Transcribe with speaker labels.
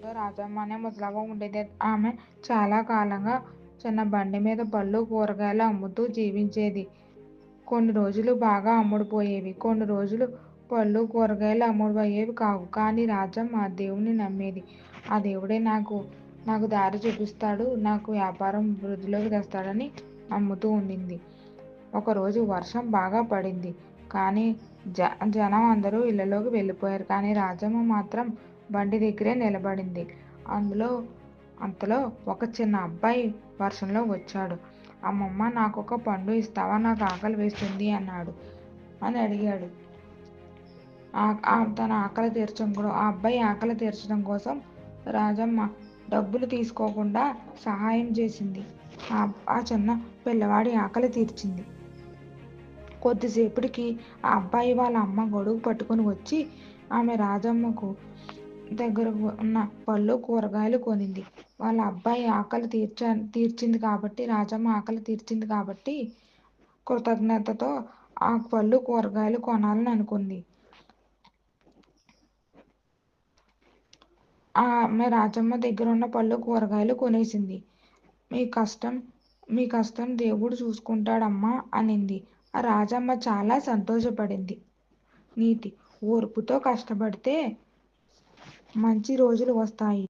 Speaker 1: ఊరిలో రాజమ్మ అనే ముసలవ్వ ఉండేది. ఆమె చాలా కాలంగా చిన్న బండి మీద పళ్ళు కూరగాయలు అమ్ముతూ జీవించేది. కొన్ని రోజులు బాగా అమ్ముడుపోయేవి. కొన్ని రోజులు పళ్ళు కూరగాయలు అమ్ముడుపోయేవి కావు. కానీ రాజమ్మ దేవుణ్ణి నమ్మేది. ఆ దేవుడే నాకు దారి చూపిస్తాడు, నాకు వ్యాపారం వృద్ధిలోకి తెస్తాడని నమ్ముతూ ఉండింది. ఒకరోజు వర్షం బాగా పడింది. కానీ జనం అందరూ ఇళ్లలోకి వెళ్ళిపోయారు. కానీ రాజమ్మ మాత్రం బండి దగ్గరే నిలబడింది. అంతలో ఒక చిన్న అబ్బాయి వర్షంలో వచ్చాడు. అమ్మమ్మ, నాకొక పండు ఇస్తావా, నాకు ఆకలి వేస్తుంది అని అడిగాడు. తన ఆకలి తీర్చడం ఆ అబ్బాయి ఆకలి తీర్చడం కోసం రాజమ్మ డబ్బులు తీసుకోకుండా సహాయం చేసింది. ఆ చిన్న పిల్లవాడి ఆకలి తీర్చింది. కొద్దిసేపటికి ఆ అబ్బాయి వాళ్ళ అమ్మ గొడుగు పట్టుకుని వచ్చి ఆమె రాజమ్మకు దగ్గర ఉన్న పళ్ళు కూరగాయలు కొనింది. వాళ్ళ అబ్బాయి ఆకలి తీర్చింది కాబట్టి, రాజమ్మ ఆకలి తీర్చింది కాబట్టి కృతజ్ఞతతో ఆ పళ్ళు కూరగాయలు కొనాలని అనుకుంది. ఆమె రాజమ్మ దగ్గర ఉన్న పళ్ళు కూరగాయలు కొనేసింది. మీ కష్టం దేవుడు చూసుకుంటాడమ్మా అనింది. ఆ రాజమ్మ చాలా సంతోషపడింది. నీతి: ఓర్పుతో కష్టపడితే మంచి రోజులు వస్తాయి.